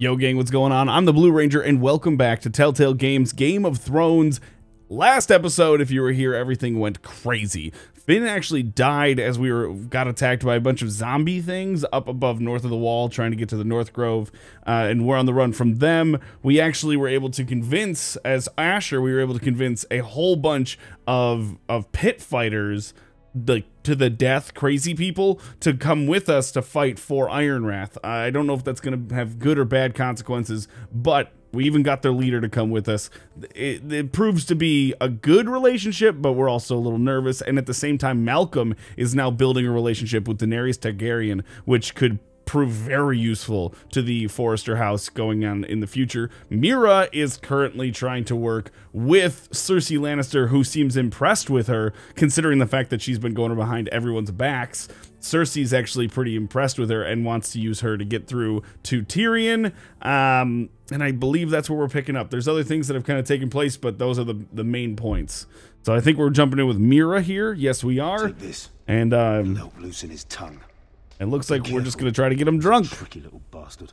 Yo gang, what's going on? I'm the Blue Ranger and welcome back to Telltale Games Game of Thrones. Last episode, if you were here, everything went crazy. Finn actually died as we got attacked by a bunch of zombie things up above north of the wall trying to get to the North Grove, and we're on the run from them. We actually were able to convince, as Asher, we were able to convince a whole bunch of pit fighters, to the death crazy people, to come with us to fight for Ironwrath. I don't know if that's going to have good or bad consequences, but we even got their leader to come with us. It proves to be a good relationship, but we're also a little nervous. And at the same time, Malcolm is now building a relationship with Daenerys Targaryen, which could prove very useful to the Forrester house going on in the future. Mira is currently trying to work with Cersei Lannister, who seems impressed with her, considering the fact that she's been going behind everyone's backs. Cersei's actually pretty impressed with her and wants to use her to get through to Tyrion. And I believe that's what we're picking up. There's other things that have kind of taken place, but those are the main points. So I think we're jumping in with Mira here. Yes, we are. Take this. And Help loosen his tongue. it looks like we're just going to try to get him drunk. Tricky little bastard.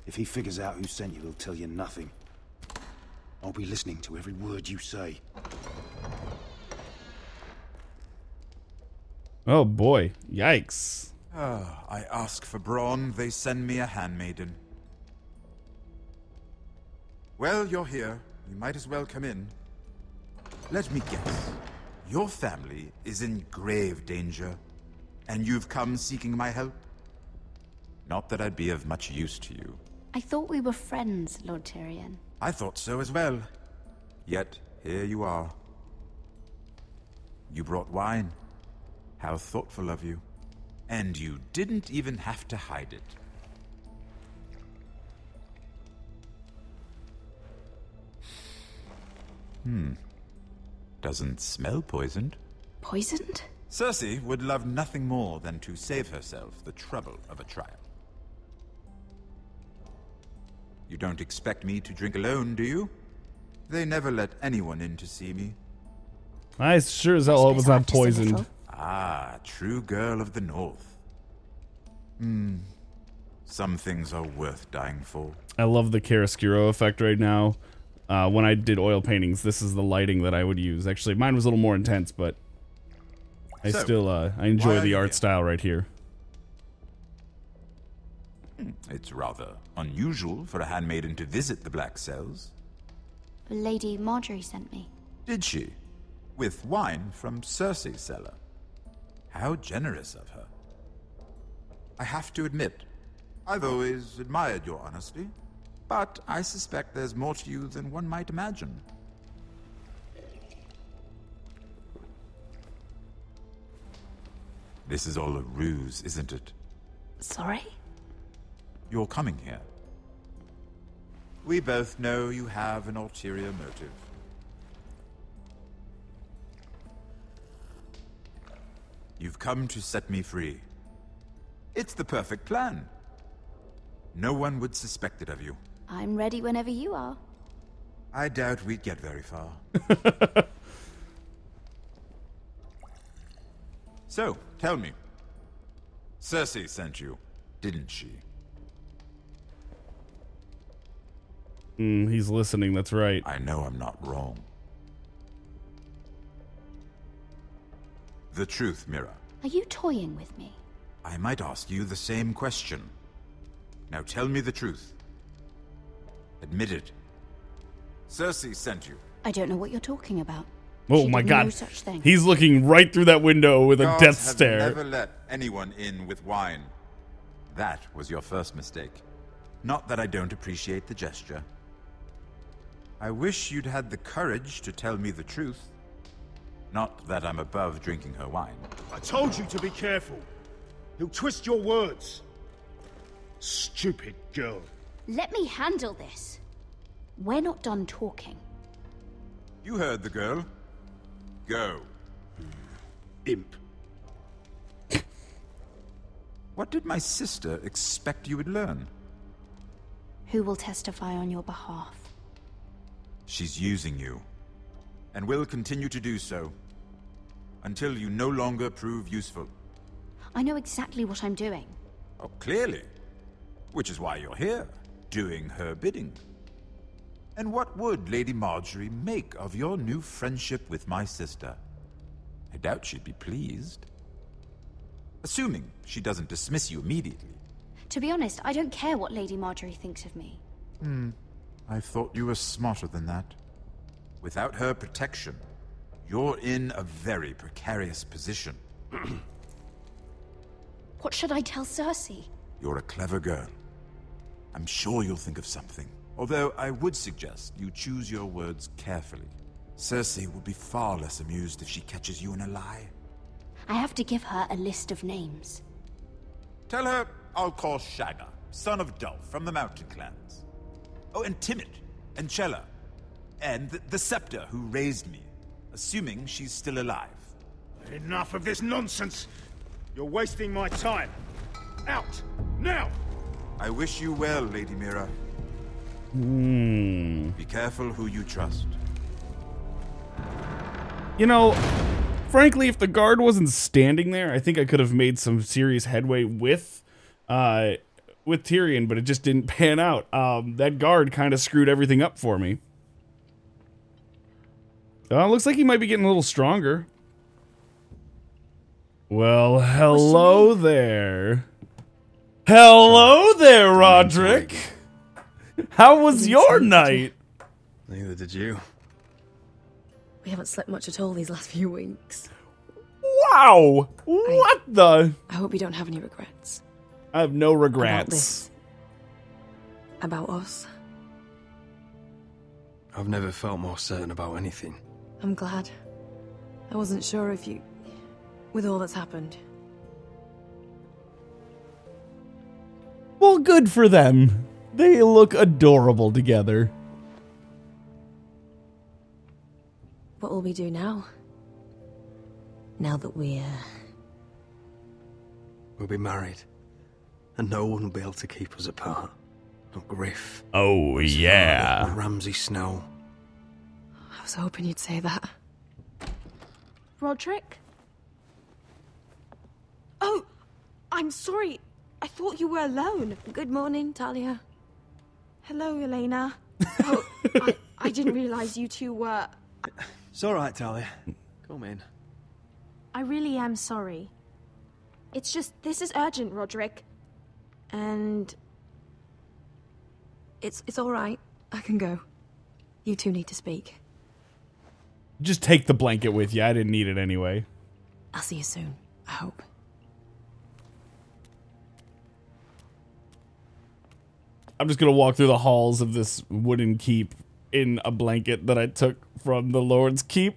If he figures out who sent you, he'll tell you nothing. I'll be listening to every word you say. Oh boy, yikes. I ask for brawn, they send me a handmaiden. Well, you're here. You might as well come in. Let me guess. Your family is in grave danger, and you've come seeking my help? Not that I'd be of much use to you. I thought we were friends, Lord Tyrion. I thought so as well. Yet, here you are. You brought wine. How thoughtful of you. And you didn't even have to hide it. Doesn't smell poisoned. Poisoned? Cersei would love nothing more than to save herself the trouble of a trial. You don't expect me to drink alone, do you? They never let anyone in to see me. I sure as hell hope it's not poisoned. Ah, true girl of the North. Some things are worth dying for. I love the chiaroscuro effect right now. When I did oil paintings, this is the lighting that I would use. Actually, mine was a little more intense, but I enjoy the art style right here. It's rather unusual for a handmaiden to visit the Black Cells. Lady Marjorie sent me. Did she? With wine from Cersei's cellar. How generous of her. I have to admit, I've always admired your honesty, but I suspect there's more to you than one might imagine. This is all a ruse, isn't it? Sorry? You're coming here. We both know you have an ulterior motive. You've come to set me free. It's the perfect plan. No one would suspect it of you. I'm ready whenever you are. I doubt we'd get very far. So, tell me. Cersei sent you, didn't she? He's listening, that's right. I know I'm not wrong. The truth, Mira. Are you toying with me? I might ask you the same question. Now tell me the truth. Admit it. Cersei sent you. I don't know what you're talking about. Oh She my did god. no such thing. He's looking right through that window with a Guards death have stare. never let anyone in with wine. That was your first mistake. Not that I don't appreciate the gesture. I wish you'd had the courage to tell me the truth. Not that I'm above drinking her wine. I told you to be careful. He'll twist your words. Stupid girl. Let me handle this. We're not done talking. You heard the girl. Go. Imp. What did my sister expect you would learn? Who will testify on your behalf? She's using you, and will continue to do so, until you no longer prove useful. I know exactly what I'm doing. Oh, clearly. Which is why you're here, doing her bidding. And what would Lady Marjorie make of your new friendship with my sister? I doubt she'd be pleased. Assuming she doesn't dismiss you immediately. To be honest, I don't care what Lady Marjorie thinks of me. I thought you were smarter than that. Without her protection, you're in a very precarious position. What should I tell Cersei? You're a clever girl. I'm sure you'll think of something. Although I would suggest you choose your words carefully. Cersei will be far less amused if she catches you in a lie. I have to give her a list of names. Tell her I'll call Shagga, son of Dolph, from the Mountain Clans. Oh, and Timid, and Chella, and the Scepter who raised me, assuming she's still alive. Enough of this nonsense! You're wasting my time! Out! Now! I wish you well, Lady Mira. Be careful who you trust. You know, frankly, if the guard wasn't standing there, I think I could have made some serious headway with Tyrion, but it just didn't pan out. That guard kind of screwed everything up for me. Looks like he might be getting a little stronger. Well, hello there. Hello there, Roderick. How was your night? Neither did you. We haven't slept much at all these last few weeks. Wow. What the? I hope you don't have any regrets. I have no About regrets. this. About us. I've never felt more certain about anything. I'm glad. I wasn't sure if you... with all that's happened. Well, good for them. They look adorable together. What will we do now? Now that we're... We'll be married. And no one will be able to keep us apart. Not Griff. Oh, Or yeah. Ramsay Snow. I was hoping you'd say that. Roderick? Oh, I'm sorry. I thought you were alone. Good morning, Talia. Hello, Elena. Oh, I didn't realize you two were... It's all right, Talia. Come in. I really am sorry. It's just, this is urgent, Roderick. And... It's all right. I can go. You two need to speak. Just take the blanket with you. I didn't need it anyway. I'll see you soon. I hope. I'm just going to walk through the halls of this wooden keep in a blanket that I took from the Lord's Keep.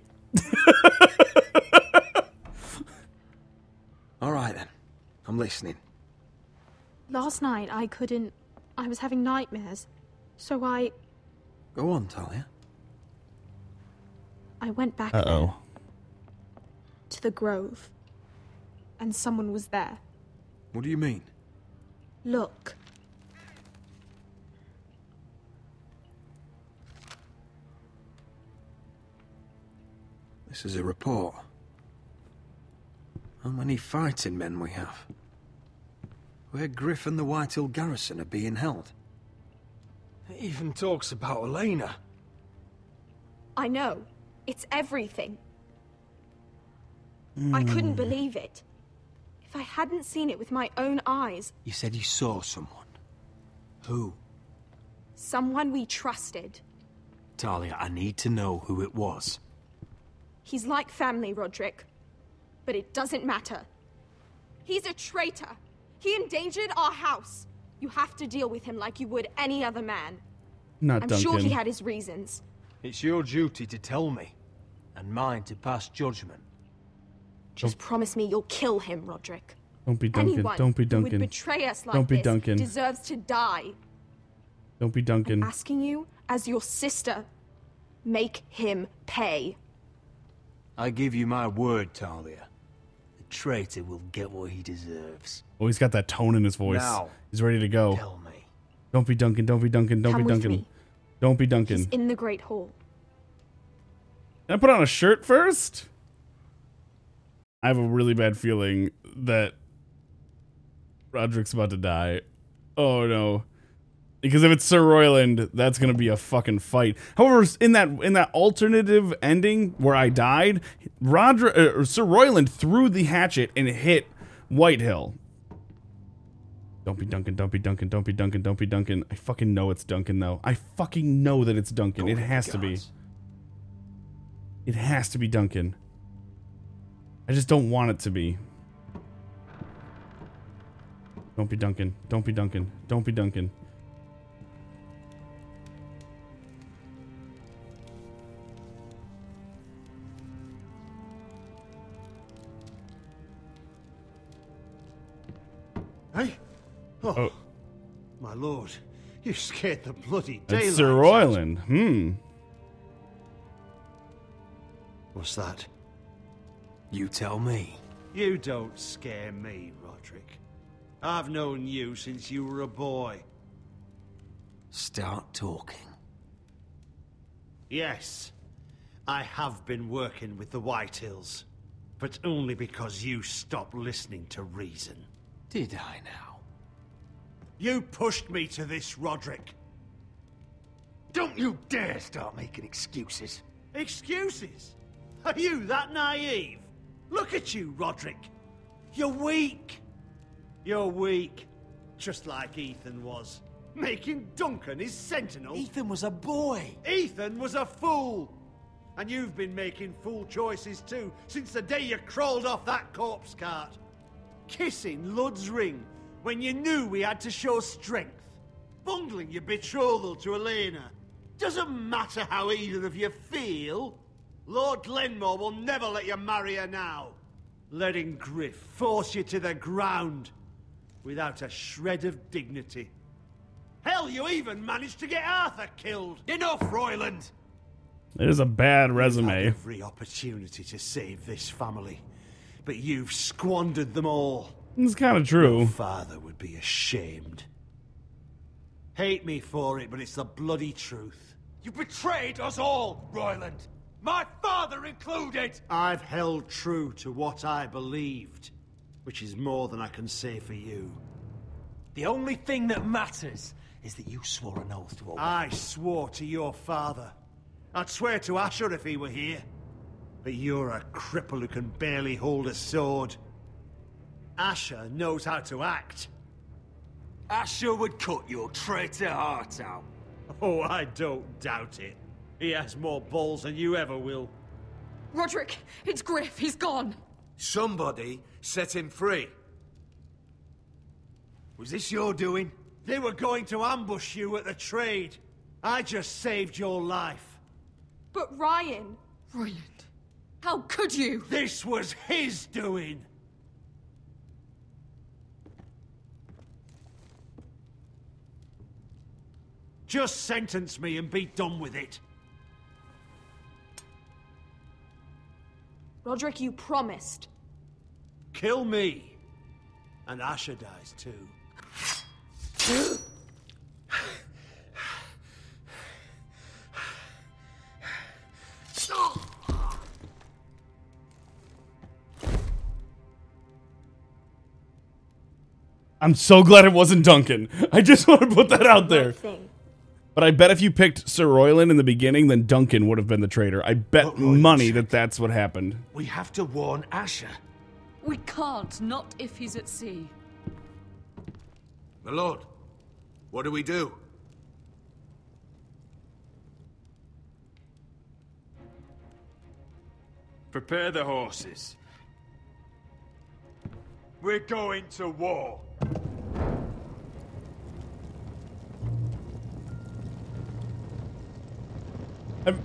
All right, then. I'm listening. last night I was having nightmares. So Go on, Talia. I went back Uh-oh. to the grove. And someone was there. What do you mean? Look. This is a report. How many fighting men we have? Where Griff and the Whitehill garrison are being held. It even talks about Elena. I know. It's everything. I couldn't believe it. If I hadn't seen it with my own eyes. You said you saw someone. Who? Someone we trusted. Talia, I need to know who it was. He's like family, Roderick. But it doesn't matter. He's a traitor. He endangered our house. You have to deal with him like you would any other man. Not I'm Duncan. sure he had his reasons. It's your duty to tell me, and mine to pass judgment. Just promise me you'll kill him, Roderick. Don't be Duncan. Anyone Don't be who would Duncan. betray us like Don't be this Duncan. deserves to die. Don't be Duncan. I'm asking you, as your sister, make him pay. I give you my word, Talia. The traitor will get what he deserves. Oh, he's got that tone in his voice. Now, He's ready to go. tell me. Don't be Duncan. Don't be Duncan. Don't Come be with Duncan. me. Don't be Duncan. He's in the Great Hall. Can I put on a shirt first? I have a really bad feeling that Roderick's about to die. Oh no. Because if it's Sir Royland, that's gonna be a fucking fight. However, in that alternative ending where I died, Sir Royland threw the hatchet and hit Whitehill. Don't be Duncan, don't be Duncan, don't be Duncan, don't be Duncan. I fucking know it's Duncan though. I fucking know that it's Duncan. It has to be. It has to be Duncan. I just don't want it to be. Don't be Duncan. Don't be Duncan. Don't be Duncan. Hey? Oh, my lord. You scared the bloody daylights. It's Sir Royland. What's that? You tell me. You don't scare me, Roderick. I've known you since you were a boy. Start talking. Yes, I have been working with the Whitehills, but only because you stopped listening to reason. Did I now? You pushed me to this, Roderick. Don't you dare start making excuses. Excuses? Are you that naive? Look at you, Roderick. You're weak. You're weak. Just like Ethan was. Making Duncan his sentinel. Ethan was a boy. Ethan was a fool. And you've been making fool choices too, since the day you crawled off that corpse cart. Kissing Lud's ring when you knew we had to show strength. Bungling your betrothal to Elena. Doesn't matter how either of you feel. Lord Glenmore will never let you marry her now. Letting Griff force you to the ground without a shred of dignity. Hell, you even managed to get Arthur killed. Enough, Royland! It is a bad You've resume. had every opportunity to save this family, but you've squandered them all. It's kind of true. Your father would be ashamed. Hate me for it, but it's the bloody truth. You betrayed us all, Royland! My father included! I've held true to what I believed, which is more than I can say for you. The only thing that matters is that you swore an oath to obey. I swore to your father. I'd swear to Asher if he were here. But you're a cripple who can barely hold a sword. Asher knows how to act. Asher would cut your traitor heart out. Oh, I don't doubt it. He has more balls than you ever will. Roderick, it's Griff. He's gone. Somebody set him free. Was this your doing? They were going to ambush you at the trade. I just saved your life. But Ryan... Royland, how could you? This was his doing. Just sentence me and be done with it. Roderick, you promised. Kill me. And Asher dies too. I'm so glad it wasn't Duncan. I just want to put that out there. Thing. But I bet if you picked Sir Royland in the beginning, then Duncan would have been the traitor. I bet money that that's what happened. We have to warn Asher. We can't, not if he's at sea. My lord, what do we do? Prepare the horses. We're going to war.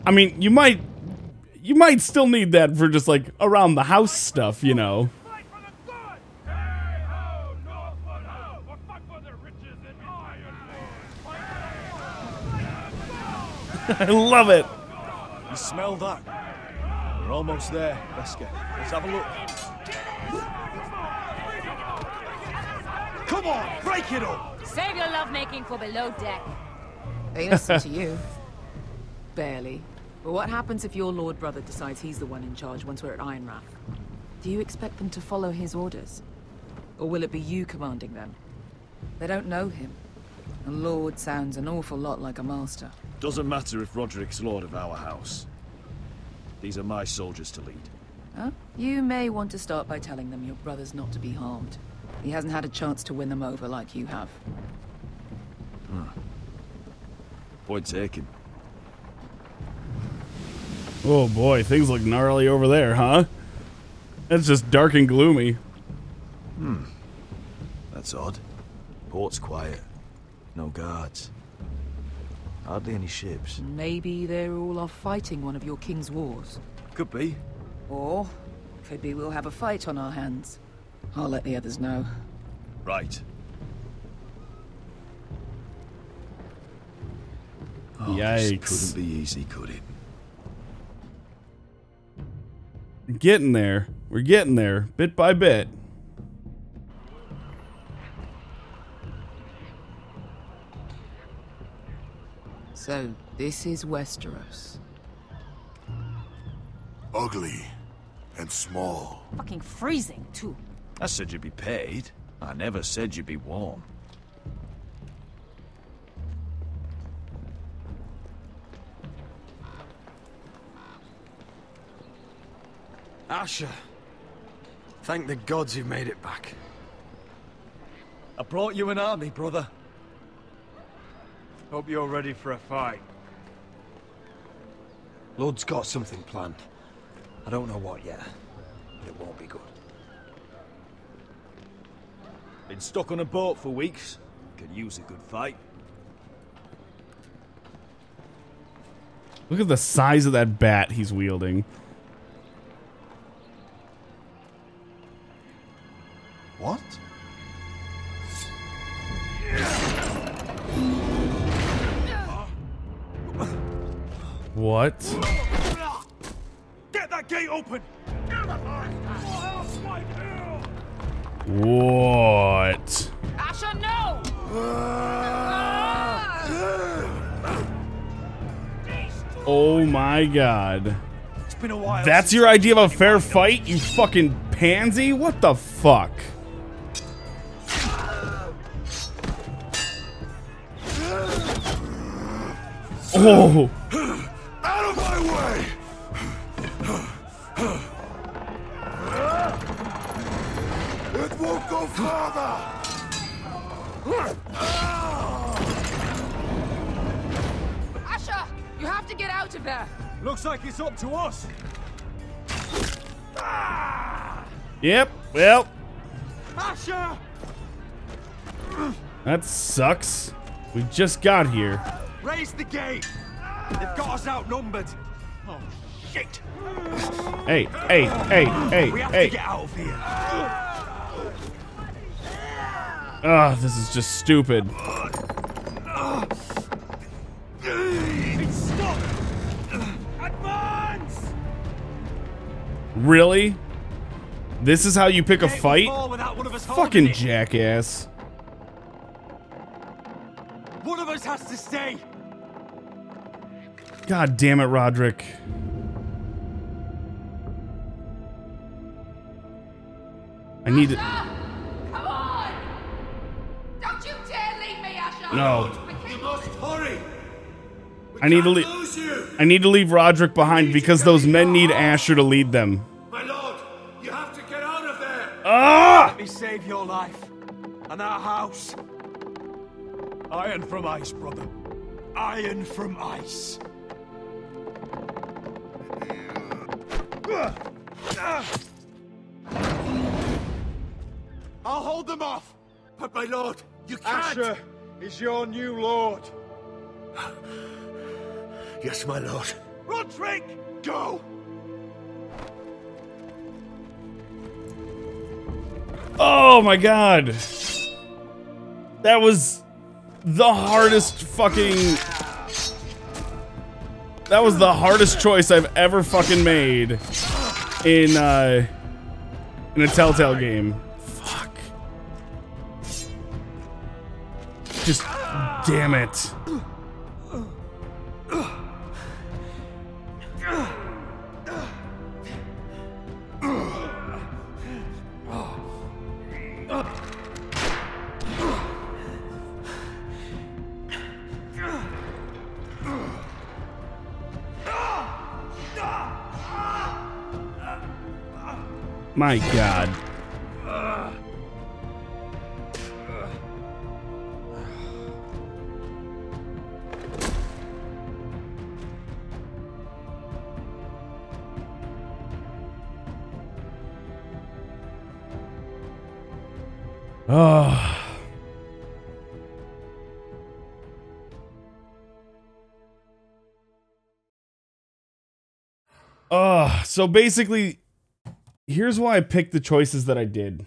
I mean, you might still need that for just like around the house stuff, you know. I love it. You smell that? We're almost there, Wesker. Let's have a look. Come on, break it up! Save your lovemaking for below deck. They listen to you. Barely. But what happens if your lord brother decides he's the one in charge once we're at Ironrath? Do you expect them to follow his orders? Or will it be you commanding them? They don't know him. A lord sounds an awful lot like a master. Doesn't matter if Roderick's lord of our house. These are my soldiers to lead. Huh? You may want to start by telling them your brother's not to be harmed. He hasn't had a chance to win them over like you have. Point taken. Oh boy, things look gnarly over there, huh? It's just dark and gloomy. That's odd. Port's quiet. No guards. Hardly any ships. Maybe they're all off fighting one of your king's wars. Could be. Or, could be we'll have a fight on our hands. I'll let the others know. Right. Oh, Yikes. This couldn't be easy, could it? Getting there. We're getting there, bit by bit. So, this is Westeros. Ugly and small. Fucking freezing, too. I said you'd be paid. I never said you'd be warm. Asher. Thank the gods you've made it back. I brought you an army, brother. Hope you're ready for a fight. Lord's got something planned. I don't know what yet, but it won't be good. Been stuck on a boat for weeks. Could use a good fight. Look at the size of that bat he's wielding. What? What? Get that gate open! What? Asher, no! Oh my god. It's been a while. That's your idea of a fair fight, you fucking pansy? What the fuck? Oh! Out of my way! It won't go farther! Asher! You have to get out of there! Looks like it's up to us. Yep, well, Asher! that sucks. We just got here. Raise the gate! They've got us outnumbered. Oh, shit! Hey, hey, hey, hey, We have hey. to get out of here. Ugh, this is just stupid. It's stuck! Advance! Really? This is how you pick a Gate will fight? fall without one of us holding Fucking it. jackass. One of us has to stay. God damn it, Roderick. I need to... Come on! Don't you dare leave me, Asher! No. You must hurry! I need to leave... I need to leave Roderick behind because those men need Asher to lead them. My lord, you have to get out of there! Ah! Let me save your life. And our house. Iron from ice, brother. Iron from ice. I'll hold them off. But my lord, you can't! Asher is your new lord. Yes, my lord. Roderick, go! Oh my god. That was the hardest fucking... That was the hardest choice I've ever fucking made in a Telltale game. Fuck. Just damn it. My God. Oh. So basically, here's why I picked the choices that I did.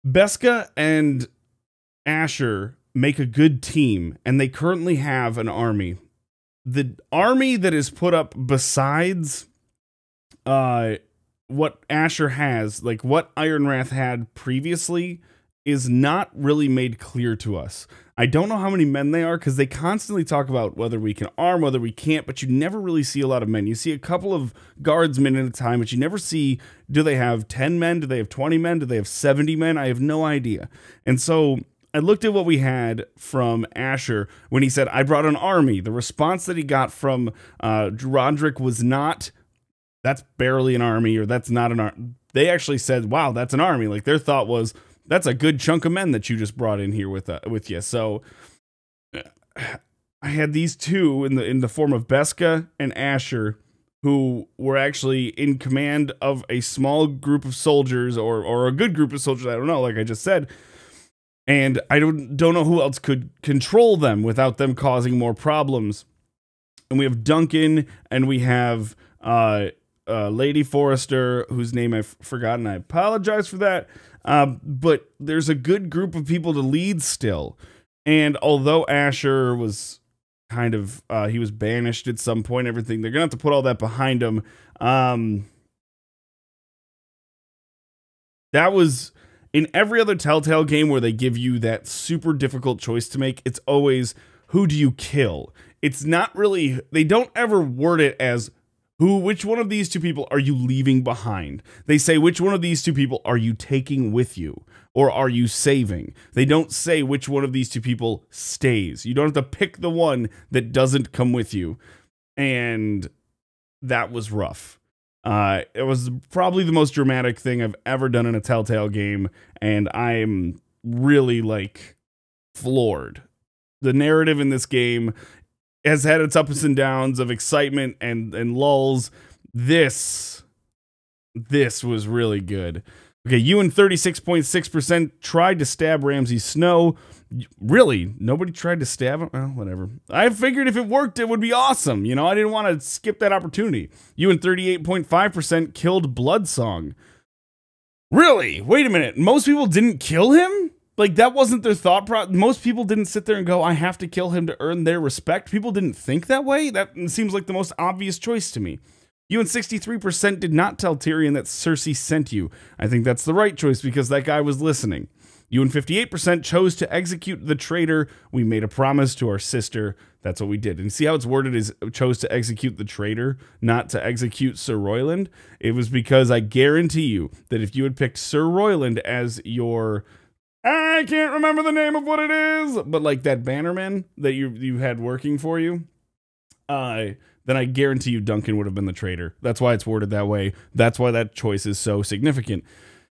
Beska and Asher make a good team, and they currently have an army. The army that is put up besides what Asher has, like what Ironwrath had previously, is not really made clear to us. I don't know how many men they are because they constantly talk about whether we can arm, whether we can't, but you never really see a lot of men. You see a couple of guardsmen at a time, but you never see, do they have 10 men? Do they have 20 men? Do they have 70 men? I have no idea. And so I looked at what we had from Asher when he said, I brought an army. The response that he got from Roderick was not, that's barely an army, or that's not an army. They actually said, wow, that's an army. Like their thought was, that's a good chunk of men that you just brought in here with you. So I had these two in the form of Beska and Asher, who were actually in command of a small group of soldiers, or a good group of soldiers. I don't know, like I just said. And I don't know who else could control them without them causing more problems. And we have Duncan, and we have Lady Forrester, whose name I've forgotten. I apologize for that. But there's a good group of people to lead still. And although Asher was kind of, he was banished at some point, everything, they're going to have to put all that behind him. That was in every other Telltale game where they give you that super difficult choice to make. It's always, who do you kill? It's not really, they don't ever word it as, which one of these two people are you leaving behind? They say, which one of these two people are you taking with you? Or are you saving? They don't say which one of these two people stays. You don't have to pick the one that doesn't come with you. And that was rough. It was probably the most dramatic thing I've ever done in a Telltale game. And I'm really, like, floored. The narrative in this game has had its ups and downs of excitement and lulls. This was really good. Okay, you and 36.6% tried to stab Ramsay Snow. Really? Nobody tried to stab him? Well, whatever. I figured if it worked, it would be awesome. You know, I didn't want to skip that opportunity. You and 38.5% killed Bloodsong. Really? Wait a minute. Most people didn't kill him? Like, that wasn't their thought process. Most people didn't sit there and go, I have to kill him to earn their respect. People didn't think that way. That seems like the most obvious choice to me. You and 63% did not tell Tyrion that Cersei sent you. I think that's the right choice because that guy was listening. You and 58% chose to execute the traitor. We made a promise to our sister. That's what we did. And see how it's worded is chose to execute the traitor, not to execute Sir Royland? It was because I guarantee you that if you had picked Sir Royland as your... I can't remember the name of what it is, but like that bannerman that you had working for you, then I guarantee you Duncan would have been the traitor. That's why it's worded that way. That's why that choice is so significant.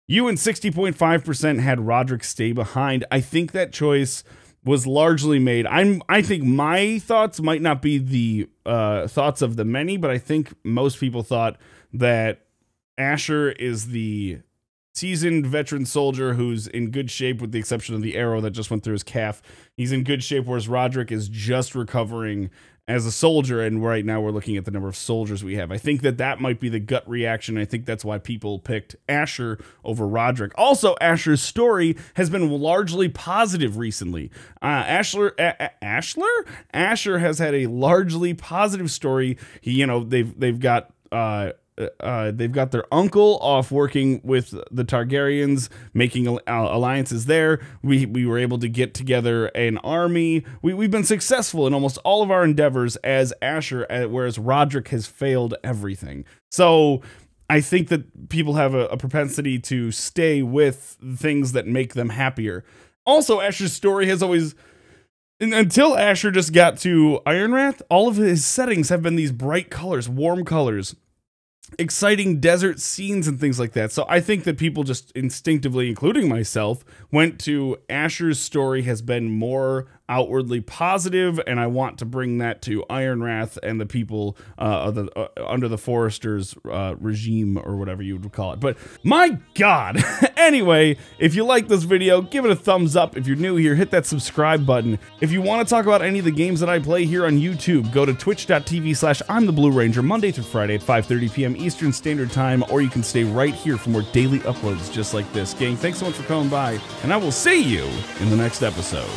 You and 60.5% had Roderick stay behind. I think that choice was largely made. I think my thoughts might not be the thoughts of the many, but I think most people thought that Asher is the seasoned veteran soldier who's in good shape with the exception of the arrow that just went through his calf. He's in good shape, whereas Roderick is just recovering as a soldier, and right now we're looking at the number of soldiers we have. I think that might be the gut reaction. I think that's why people picked Asher over Roderick. Also, Asher's story has been largely positive recently. Asher has had a largely positive story. They've got their uncle off working with the Targaryens, making alliances there. We were able to get together an army. We've been successful in almost all of our endeavors as Asher, whereas Roderick has failed everything. So I think that people have a propensity to stay with things that make them happier. Also, Asher's story has always... Until Asher just got to Ironwrath, all of his settings have been these bright colors, warm colors. exciting desert scenes and things like that. So I think that people just instinctively, including myself, went to Asher's story has been more outwardly positive, and I want to bring that to Ironwrath and the people under the Foresters regime, or whatever you would call it. But my God. Anyway, if you like this video, give it a thumbs up. If you're new here, hit that subscribe button. If you want to talk about any of the games that I play here on YouTube, go to twitch.tv/I'mTheBlueRanger Monday through Friday at 5:30 p.m. Eastern Standard Time, or you can stay right here for more daily uploads just like this. Gang, thanks so much for coming by, and I will see you in the next episode.